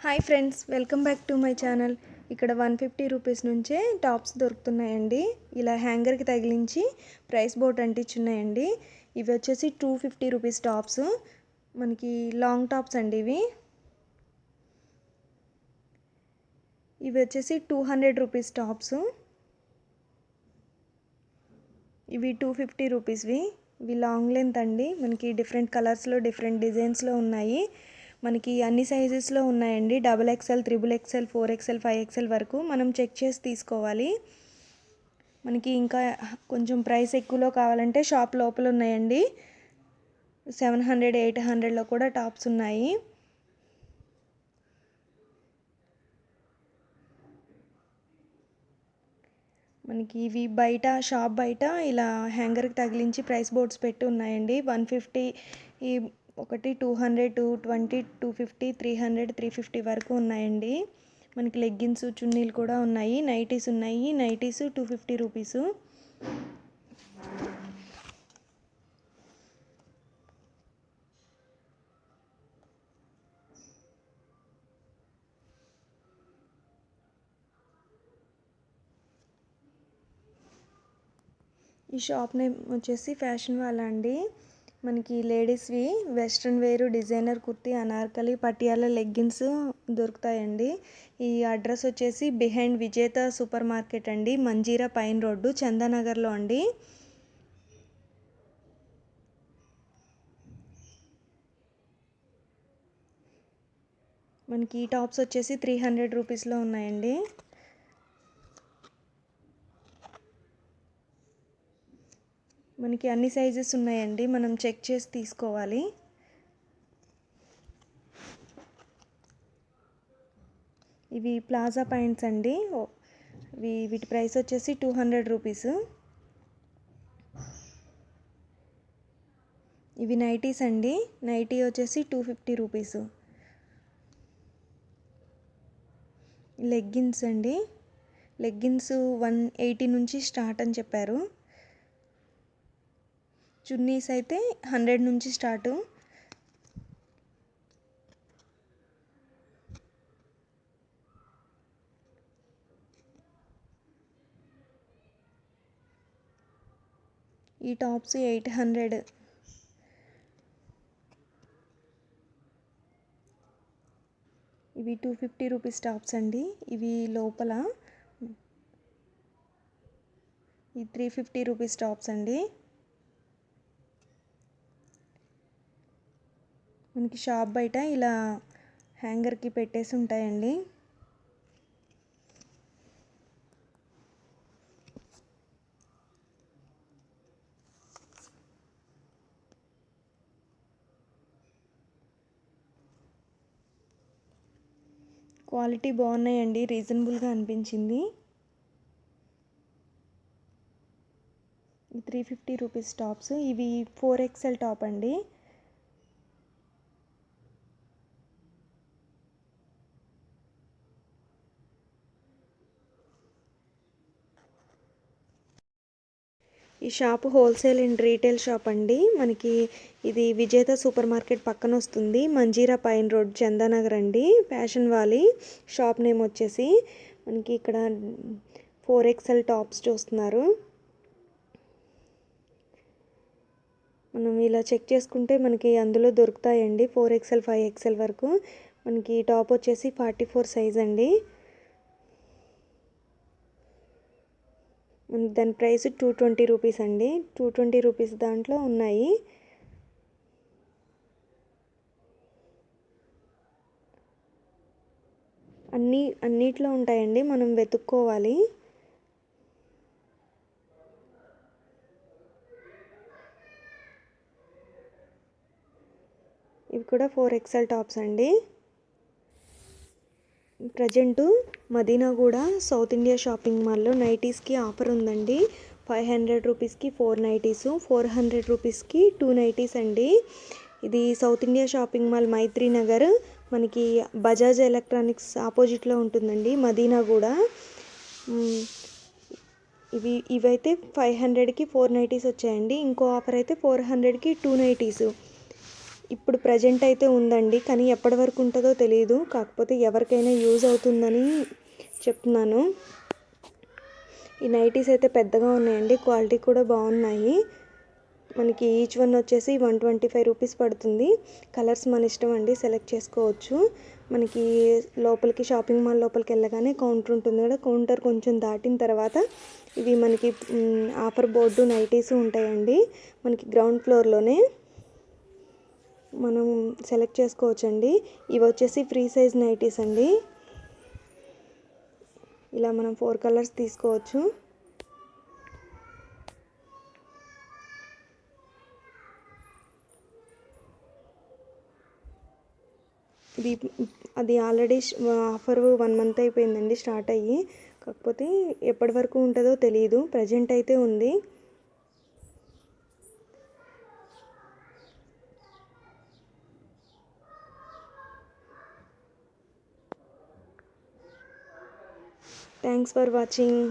Hi friends, welcome back to my channel. ఇక్కడ 150 rupees నుంచే tops దొరుకుతున్నాయండి. ఇలా హ్యాంగర్కి తగిలించి ప్రైస్ బోర్డ్ అంటించున్నాయండి. ఇవి వచ్చేసి 250 రూపీస్ టాప్స్. మనకి లాంగ్ టాప్స్ అండి ఇవి వచ్చేసి 200 రూపీస్ టాప్స్. ఇవి 250 రూపీస్వి. ఇవి లాంగ్ లెంత్ అండి. మనకి డిఫరెంట్ కలర్స్లో డిఫరెంట్ డిజైన్స్లో ఉన్నాయి. మనకి అన్ని సైజెస్లో ఉన్నాయండి. XXL, XXL, 4XL, 5XL వరకు మనం చెక్ చేసి తీసుకోవాలి. మనకి ఇంకా కొంచెం ప్రైస్ ఎక్కువలో కావాలంటే షాప్ లోపల ఉన్నాయండి. 700, 800లో కూడా టాప్స్ ఉన్నాయి. మనకి ఇవి షాప్ బయట ఇలా హ్యాంగర్కి తగిలించి ప్రైస్ బోర్డ్స్ పెట్టి ఉన్నాయండి. 150 ఒకటి, 200, 220, 250, 300, 350 వరకు ఉన్నాయండి. మనకి లెగ్గిన్స్, చున్నీలు కూడా ఉన్నాయి. నైటీస్ ఉన్నాయి. Nighties 250 rupees. ఈ షాప్ నేమ్ వచ్చేసి ఫ్యాషన్ వాలా అండి. మనకి లేడీస్వి western wear, designer kurti, Anarkali, Patiala leggings దొరుకుతాయండి. ఈ అడ్రస్ వచ్చేసి బిహైండ్ విజేత సూపర్ మార్కెట్ అండి, మంజీరా పైన్ రోడ్డు, చందానగర్లో అండి. మనకి ఈ టాప్స్ వచ్చేసి 300 రూపీస్లో ఉన్నాయండి. మనకి అన్ని సైజెస్ ఉన్నాయండి. మనం చెక్ చేసి తీసుకోవాలి. ఇవి ప్లాజా ప్యాంట్స్ అండి. వీటి ప్రైస్ వచ్చేసి 200 రూపీస్. ఇవి నైటీస్ అండి. నైటీ వచ్చేసి 250 రూపీస్. లెగ్గిన్స్ అండి. లెగ్గిన్స్ 180 నుంచి స్టార్ట్ అని చెప్పారు. చున్నీస్ అయితే 100 నుంచి స్టార్టు. ఈ టాప్స్ 800. ఇవి 250 రూపీస్ టాప్స్ అండి. ఇవి లోపల 350 రూపీస్ టాప్స్ అండి. మనకి షాప్ బయట ఇలా హ్యాంగర్కి పెట్టేసి ఉంటాయండి. క్వాలిటీ బాగున్నాయండి. రీజనబుల్గా అనిపించింది. 350 రూపీస్ టాప్స్. ఇవి 4XL టాప్ అండి. ఈ shop wholesale and retail shop అండి. మనకి ఇది విజేత సూపర్ మార్కెట్ పక్కన వస్తుంది. మంజీరా పైన్ రోడ్, చందానగర్ అండి. ఫ్యాషన్ వాలీ షాప్ నేమ్ వచ్చేసి. మనకి ఇక్కడ 4XL టాప్స్ చూస్తున్నారు. మనం ఇలా చెక్ చేసుకుంటే మనకి అందులో దొరుకుతాయండి 4XL, 5XL వరకు. మనకి టాప్ వచ్చేసి 44 సైజ్ అండి. దాని ప్రైస్ 220 రూపీస్ అండి. 220 రూపీస్ దాంట్లో ఉన్నాయి. అన్నిట్లో ఉంటాయండి. మనం వెతుక్కోవాలి. ఇవి కూడా 4XL టాప్స్ అండి. Present Madinaguda south India shopping మాల్లో నైటీస్కి ఆఫర్ ఉందండి. 500 రూపీస్కి 4 నైటీసు, 400 రూపీస్కి 2 నైటీస్ అండి. ఇది సౌత్ ఇండియా షాపింగ్ మాల్, మైత్రి నగర్, మనకి బజాజ్ ఎలక్ట్రానిక్స్ ఆపోజిట్లో ఉంటుందండి, మదీనాగూడ. ఇవైతే 500కి 4 నైటీస్ వచ్చాయండి. ఇంకో ఆఫర్ అయితే 400కి 2 నైటీసు. ఇప్పుడు ప్రజెంట్ అయితే ఉందండి, కానీ ఎప్పటి వరకు ఉంటుందో తెలియదు. కాకపోతే ఎవరికైనా యూజ్ అవుతుందని చెప్తున్నాను. ఈ నైటీస్ అయితే పెద్దగా ఉన్నాయండి, క్వాలిటీ కూడా బాగున్నాయి. మనకి ఈచ్ వన్ వచ్చేసి 125 రూపీస్ పడుతుంది. కలర్స్ మన ఇష్టం అండి, సెలెక్ట్ చేసుకోవచ్చు. మనకి లోపలికి షాపింగ్ మాల్ లోపలికి వెళ్ళగానే కౌంటర్ ఉంటుంది కదా, కౌంటర్ కొంచెం దాటిన తర్వాత ఇవి మనకి ఆఫర్ బోర్డు నైటీస్ ఉంటాయండి. మనకి గ్రౌండ్ ఫ్లోర్లోనే మనం సెలెక్ట్ చేసుకోవచ్చండి. ఇవి వచ్చేసి ఫ్రీ సైజ్ నైటీస్ అండి. ఇలా మనం 4 కలర్స్ తీసుకోవచ్చు. ఇది అది ఆల్రెడీ ఆఫర్ 1 మంత్ అయిపోయిందండి స్టార్ట్ అయ్యి. కాకపోతే ఎప్పటి వరకు ఉంటుందో తెలియదు. ప్రజెంట్ అయితే ఉంది. Thanks for watching.